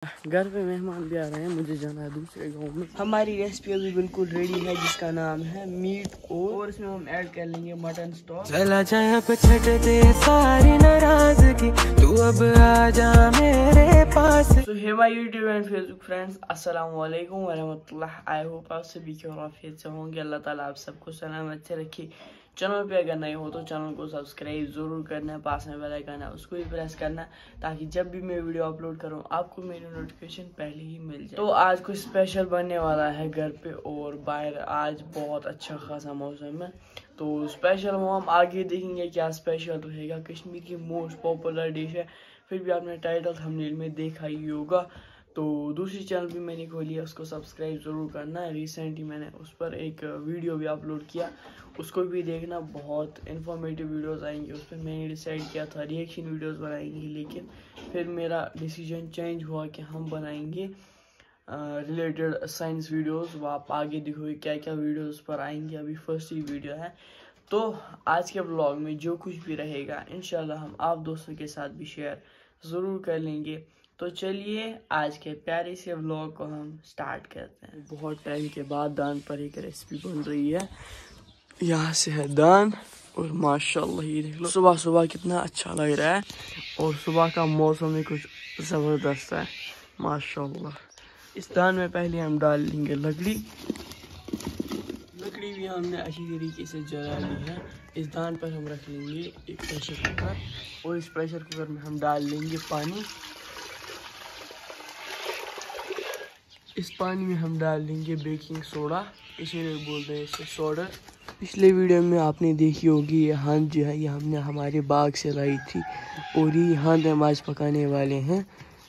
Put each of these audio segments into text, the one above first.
घर पे मेहमान भी आ रहे हैं, मुझे जाना है दूसरे गांव में। हमारी रेसिपी अभी बिल्कुल रेडी है जिसका नाम है मीट और इसमें हम ऐड कर लेंगे मटन स्टॉक। चला जाए छट दे सारी नाराजगी, तू अब आ जा मेरे पास। तो hey my YouTube and Facebook friends, अस्सलाम वालेकुम व रहमतुल्लाह। आई होप आप सभी खैरियत से होंगे। अल्लाह ताला आप सबको सलामत से रखे। चैनल पे अगर नए हो तो चैनल को सब्सक्राइब जरूर करना है, पास में बेल आइकन है उसको भी प्रेस करना ताकि जब भी मैं वीडियो अपलोड करूं आपको मेरी नोटिफिकेशन पहले ही मिल जाए। तो आज कुछ स्पेशल बनने वाला है घर पे और बाहर आज बहुत अच्छा खासा मौसम है। तो स्पेशल वो हम आगे देखेंगे क्या स्पेशल रहेगा। कश्मीर की मोस्ट पॉपुलर डिश है, फिर भी आपने टाइटल थंबनेल में देखा ही होगा। तो दूसरी चैनल भी मैंने खोली है, उसको सब्सक्राइब जरूर करना है। रिसेंटली मैंने उस पर एक वीडियो भी अपलोड किया, उसको भी देखना। बहुत इन्फॉर्मेटिव वीडियोस आएंगे उस पर। मैंने डिसाइड किया था रिएक्शन वीडियोस बनाएंगे, लेकिन फिर मेरा डिसीजन चेंज हुआ कि हम बनाएंगे रिलेटेड साइंस वीडियोस। वो आप आगे देखोगे क्या क्या वीडियोस पर आएंगे, अभी फर्स्ट ही वीडियो है। तो आज के ब्लॉग में जो कुछ भी रहेगा इंशाल्लाह हम आप दोस्तों के साथ भी शेयर ज़रूर कर लेंगे। तो चलिए आज के प्यारे से व्लॉग को हम स्टार्ट करते हैं। बहुत टाइम के बाद दान पर एक रेसिपी बन रही है। यहाँ से है दान और माशाल्लाह ये देख लो सुबह सुबह कितना अच्छा लग रहा है और सुबह का मौसम भी कुछ ज़बरदस्त है माशाल्लाह। इस दान में पहले हम डाल लेंगे लकड़ी भी हमने अच्छी तरीके से जला ली है। इस दान पर हम रख लेंगे एक प्रेशर कुकर और इस प्रेशर कुकर में हम डाल लेंगे पानी। इस पानी में हम डाल देंगे बेकिंग सोडा, इसीलिए बोलते हैं इसे सोडा। पिछले वीडियो में आपने देखी होगी ये हांड जो है ये हमने हमारे बाग से लाई थी और ये हांड हम आज पकाने वाले हैं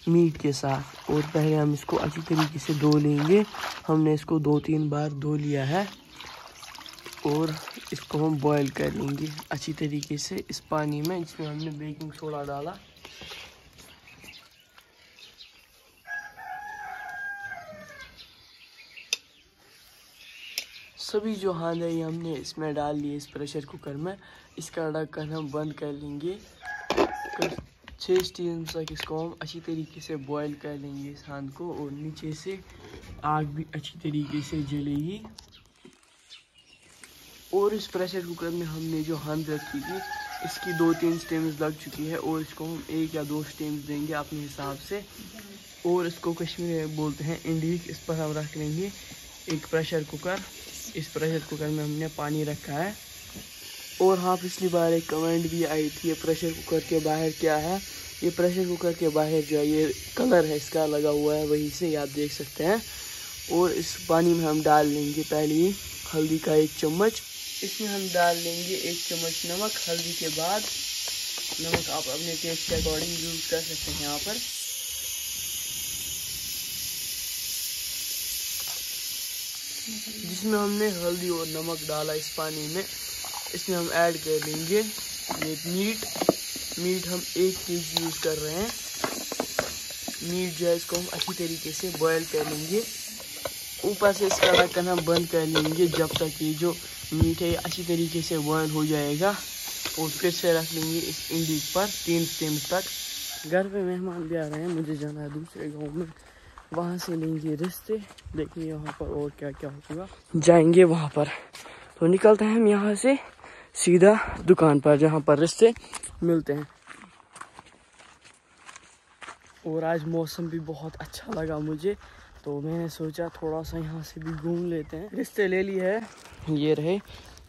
मीट के साथ। और पहले हम इसको अच्छी तरीके से धो लेंगे। हमने इसको 2-3 बार धो लिया है और इसको हम बॉईल कर लेंगे अच्छी तरीके से इस पानी में जिसमें हमने बेकिंग सोडा डाला। सभी जो हांड है ये हमने इसमें डाल लिए इस प्रेशर कुकर में। इसका ढक्कन हम बंद कर लेंगे। 6 स्टीम तक इसको हम अच्छी तरीके से बॉईल कर लेंगे इस हांड को और नीचे से आग भी अच्छी तरीके से जलेगी। और इस प्रेशर कुकर में हमने जो हांड रखी थी इसकी 2-3 स्टीम्स लग चुकी है और इसको हम 1 या 2 स्टीम्स देंगे अपने हिसाब से। और इसको कश्मीरी में बोलते हैं इंडीक। इस पर हम रख लेंगे एक प्रेशर कुकर। इस प्रेशर कुकर में हमने पानी रखा है। और हाँ, पिछली बार एक कमेंट भी आई थी ये प्रेशर कुकर के बाहर क्या है। ये प्रेशर कुकर के बाहर जो है ये कलर है इसका लगा हुआ है, वहीं से आप देख सकते हैं। और इस पानी में हम डाल लेंगे पहले ही हल्दी का 1 चम्मच। इसमें हम डाल लेंगे 1 चम्मच नमक। हल्दी के बाद नमक आप अपने टेस्ट के अकॉर्डिंग यूज कर सकते हैं यहाँ पर। जिसमें हमने हल्दी और नमक डाला इस पानी में, इसमें हम ऐड कर लेंगे ये मीट हम 1 केजी यूज़ कर रहे हैं। मीट जो है इसको हम अच्छी तरीके से बॉयल कर लेंगे। ऊपर से इसका ढक्कन हम बंद कर लेंगे जब तक ये जो मीट है अच्छी तरीके से बॉयल हो जाएगा। और फिर से रख लेंगे इस इंडीक पर 3 स्टीम तक। घर पे मेहमान भी आ रहे हैं, मुझे जाना है दूसरे गाँव में, वहाँ से लेंगे रिश्ते। देखेंगे वहाँ पर और क्या क्या होगा, जाएंगे वहाँ पर। तो निकलते हैं हम यहाँ से सीधा दुकान पर जहाँ पर रिश्ते मिलते हैं। और आज मौसम भी बहुत अच्छा लगा मुझे, तो मैंने सोचा थोड़ा सा यहाँ से भी घूम लेते हैं। रिश्ते ले लिए है, ये रहे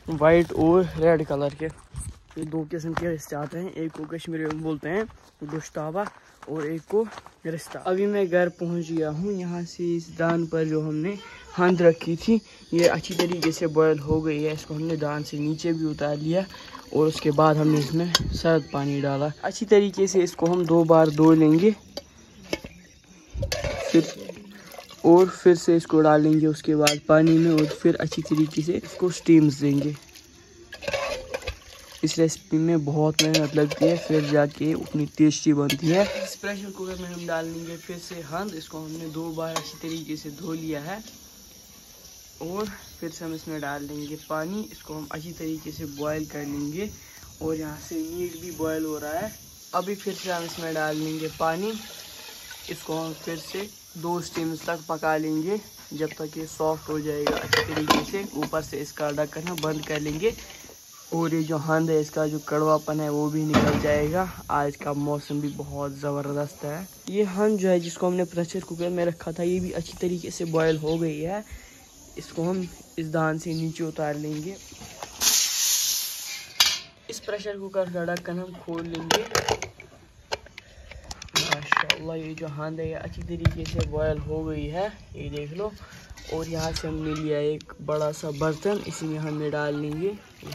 वाइट और रेड कलर के। ये 2 किस्म के रिश्ते आते हैं, एक को कश्मीरी में बोलते हैं गोश्ताबा और एक को रिश्ता। अभी मैं घर पहुंच गया हूं। यहाँ से इस दान पर जो हमने हांड रखी थी ये अच्छी तरीके से बॉयल हो गई है। इसको हमने दान से नीचे भी उतार लिया और उसके बाद हमने इसमें सर्द पानी डाला। अच्छी तरीके से इसको हम 2 बार धो लेंगे, फिर से इसको डालेंगे उसके बाद पानी में और फिर अच्छी तरीके से इसको स्टीम्स देंगे। इस रेसिपी में बहुत मेहनत लगती है, फिर जाके उतनी टेस्टी बनती है। इस प्रेशर कुकर में हम डालेंगे फिर से हांड। इसको हमने 2 बार अच्छी तरीके से धो लिया है और फिर से हम इसमें डाल देंगे पानी। इसको हम अच्छी तरीके से बॉयल कर लेंगे और यहाँ से मीट भी बॉयल हो रहा है। अभी फिर से हम इसमें डाल लेंगे पानी इसको हम फिर से 2 स्टीम्स तक पका लेंगे जब तक ये सॉफ्ट हो जाएगा अच्छी तरीके से। ऊपर से इसका ढक्कन हम बंद कर लेंगे और ये जो हंद है इसका जो कड़वापन है वो भी निकल जाएगा। आज का मौसम भी बहुत ज़बरदस्त है। ये हंद जो है जिसको हमने प्रेशर कुकर में रखा था ये भी अच्छी तरीके से बॉयल हो गई है। इसको हम इस दान से नीचे उतार लेंगे। इस प्रेशर कुकर का ढक्कन हम खोल लेंगे। माशाल्लाह ये जो हंद है ये अच्छी तरीके से बॉयल हो गई है, ये देख लो। और यहाँ से हमने लिया एक बड़ा सा बर्तन, इसी में हमने डाल लेंगे ये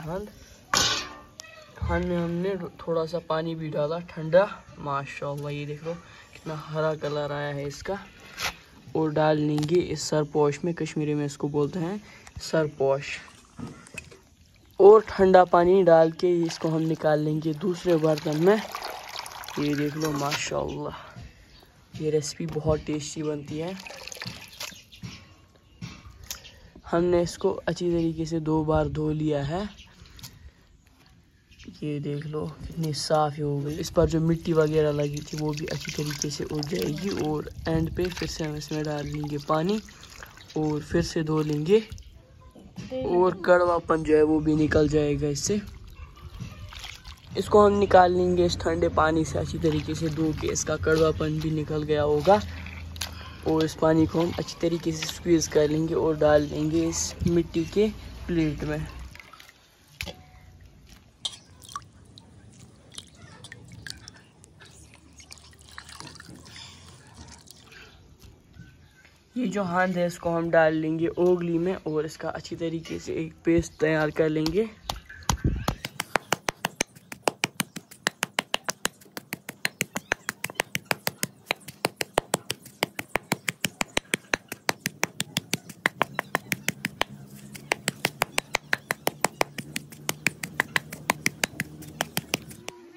हंद में हमने थोड़ा सा पानी भी डाला ठंडा। माशाल्लाह ये देख लो कितना हरा कलर आया है इसका। और डाल लेंगे इस सरपोश में, कश्मीरी में इसको बोलते हैं सरपोश। और ठंडा पानी डाल के इसको हम निकाल लेंगे दूसरे बर्तन में। ये देख लो माशाल्लाह ये रेसिपी बहुत टेस्टी बनती है। हमने इसको अच्छी तरीके से 2 बार धो लिया है। ये देख लो कितनी साफ़ हो गई। इस पर जो मिट्टी वगैरह लगी थी वो भी अच्छी तरीके से उड़ जाएगी। और एंड पे फिर से हम इसमें डाल लेंगे पानी और फिर से धो लेंगे और कड़वापन जो है वो भी निकल जाएगा इससे। इसको हम निकाल लेंगे इस ठंडे पानी से अच्छी तरीके से धो के, इसका कड़वापन भी निकल गया होगा। और इस पानी को हम अच्छी तरीके से स्क्वीज़ कर लेंगे और डाल देंगे इस मिट्टी के प्लेट में। ये जो हंद है इसको हम डाल लेंगे ओगली में और इसका अच्छी तरीके से एक पेस्ट तैयार कर लेंगे।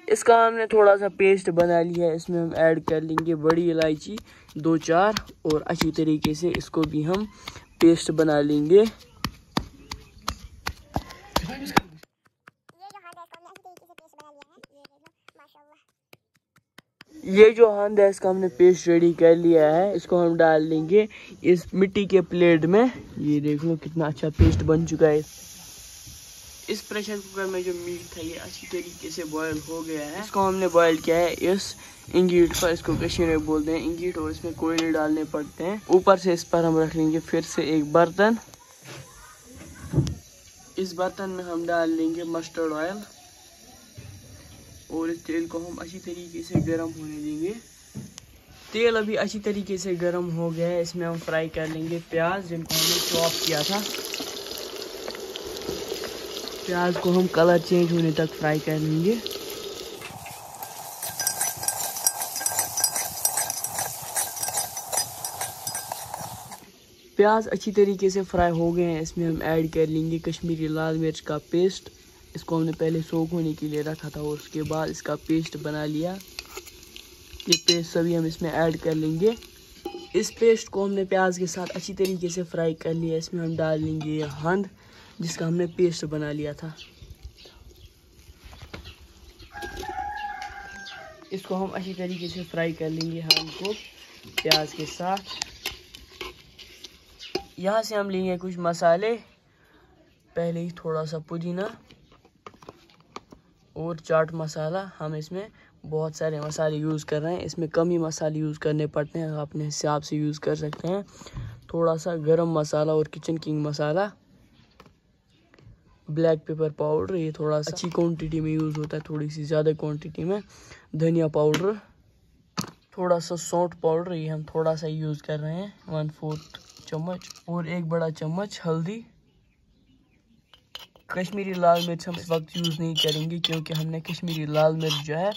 इसका हमने थोड़ा सा पेस्ट बना लिया है, इसमें हम ऐड कर लेंगे बड़ी इलायची 2-4 और अच्छी तरीके से इसको भी हम पेस्ट बना लेंगे। ये जो हंद है इसका हमने पेस्ट रेडी कर लिया है, इसको हम डाल लेंगे इस मिट्टी के प्लेट में। ये देख लो कितना अच्छा पेस्ट बन चुका है। इस प्रेशर कुकर में जो मीट था ये अच्छी तरीके से बॉयल हो गया है। इसको हमने बॉयल किया है इस इंगीट पर, इसको कश्मीरी में बोलते हैं इंगीट, और इसमें कोयले डालने पड़ते हैं। ऊपर से इस पर हम रख लेंगे फिर से एक बर्तन। इस बर्तन में हम डाल लेंगे मस्टर्ड ऑयल और इस तेल को हम अच्छी तरीके से गर्म होने देंगे। तेल अभी अच्छी तरीके से गर्म हो गया है, इसमें हम फ्राई कर लेंगे प्याज जिनको हमने चॉप किया था। प्याज को हम कलर चेंज होने तक फ्राई कर लेंगे। प्याज अच्छी तरीके से फ्राई हो गए हैं, इसमें हम ऐड कर लेंगे कश्मीरी लाल मिर्च का पेस्ट। इसको हमने पहले सोख होने के लिए रखा था और उसके बाद इसका पेस्ट बना लिया। ये पेस्ट सभी हम इसमें ऐड कर लेंगे। इस पेस्ट को हमने प्याज के साथ अच्छी तरीके से फ्राई कर लिया। इसमें हम डाल लेंगे ये हंद जिसका हमने पेस्ट बना लिया था। इसको हम अच्छी तरीके से फ्राई कर लेंगे हंद को प्याज के साथ। यहाँ से हम लेंगे कुछ मसाले, पहले ही थोड़ा सा पुदीना और चाट मसाला। हम इसमें बहुत सारे मसाले यूज़ कर रहे हैं, इसमें कम ही मसाले यूज़ करने पड़ते हैं, आप अपने हिसाब से यूज़ कर सकते हैं। थोड़ा सा गरम मसाला और किचन किंग मसाला, ब्लैक पेपर पाउडर, ये थोड़ा सा अच्छी क्वांटिटी में यूज़ होता है, थोड़ी सी ज़्यादा क्वांटिटी में। धनिया पाउडर, थोड़ा सा सौंठ पाउडर, ये हम थोड़ा सा यूज़ कर रहे हैं 1/4 चम्मच, और 1 बड़ा चम्मच हल्दी। कश्मीरी लाल मिर्च हम इस वक्त यूज़ नहीं करेंगे क्योंकि हमने कश्मीरी लाल मिर्च जो है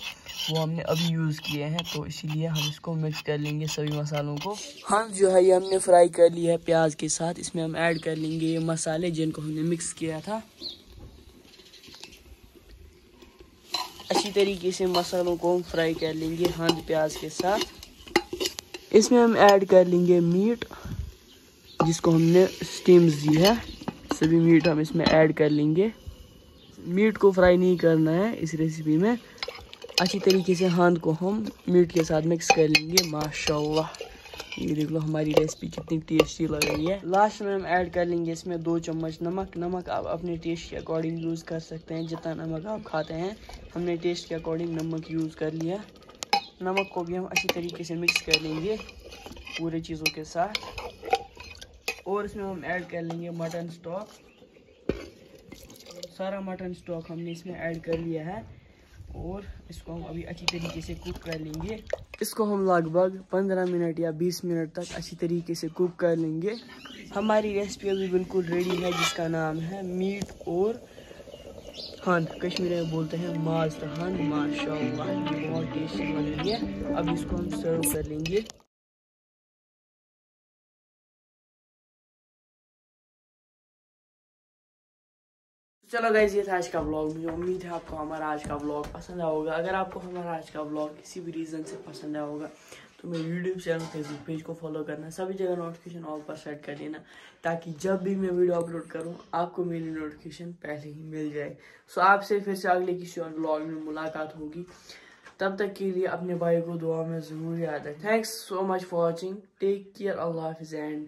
वो हमने अभी यूज़ किए हैं, तो इसीलिए हम इसको मिक्स कर लेंगे सभी मसालों को। हाँ जो है ये हमने फ्राई कर लिया है प्याज के साथ। इसमें हम ऐड कर लेंगे ये मसाले जिनको हमने मिक्स किया था। अच्छी तरीके से मसालों को हम फ्राई कर लेंगे हंद प्याज के साथ। इसमें हम ऐड कर लेंगे मीट जिसको हमने स्टीम्स दी है। सभी मीट हम इसमें ऐड कर लेंगे। मीट को फ्राई नहीं करना है इस रेसिपी में, अच्छी तरीके से हाथ को हम मीट के साथ मिक्स कर लेंगे। माशाल्लाह, ये देख लो हमारी रेसिपी कितनी टेस्टी लग रही है। लास्ट में हम ऐड कर लेंगे इसमें 2 चम्मच नमक। नमक आप अपने टेस्ट के अकॉर्डिंग यूज़ कर सकते हैं, जितना नमक आप खाते हैं। हमने टेस्ट के अकॉर्डिंग नमक यूज़ कर लिया। नमक को भी हम अच्छी तरीके से मिक्स कर लेंगे पूरे चीज़ों के साथ। और इसमें हम ऐड कर लेंगे मटन स्टॉक। सारा मटन स्टॉक हमने इसमें ऐड कर लिया है और इसको हम अभी अच्छी तरीके से कुक कर लेंगे। इसको हम लगभग 15 मिनट या 20 मिनट तक अच्छी तरीके से कुक कर लेंगे। हमारी रेसिपी अभी बिल्कुल रेडी है, जिसका नाम है मीट और हंद। कश्मीरी में बोलते हैं माज हंद। माशाल्लाह, ये बहुत टेस्टी बन रही है। अब इसको हम सर्व कर लेंगे। चलो गाइस, ये था आज का व्लॉग। मुझे उम्मीद है आपको हमारा आज का व्लॉग पसंद आया होगा। अगर आपको हमारा आज का व्लॉग किसी भी रीज़न से पसंद आया होगा तो मेरे यूट्यूब चैनल फेसबुक पेज को फॉलो करना, सभी जगह नोटिफिकेशन ऑल पर सेट कर देना, ताकि जब भी मैं वीडियो अपलोड करूं आपको मेरी नोटिफिकेशन पहले ही मिल जाए। सो आपसे फिर से अगले किसी और व्लॉग में मुलाकात होगी। तब तक के लिए अपने भाई को दुआ में ज़रूर याद रखें। Thanks so much for watching. Take care. अल्लाह हाफिज़ एंड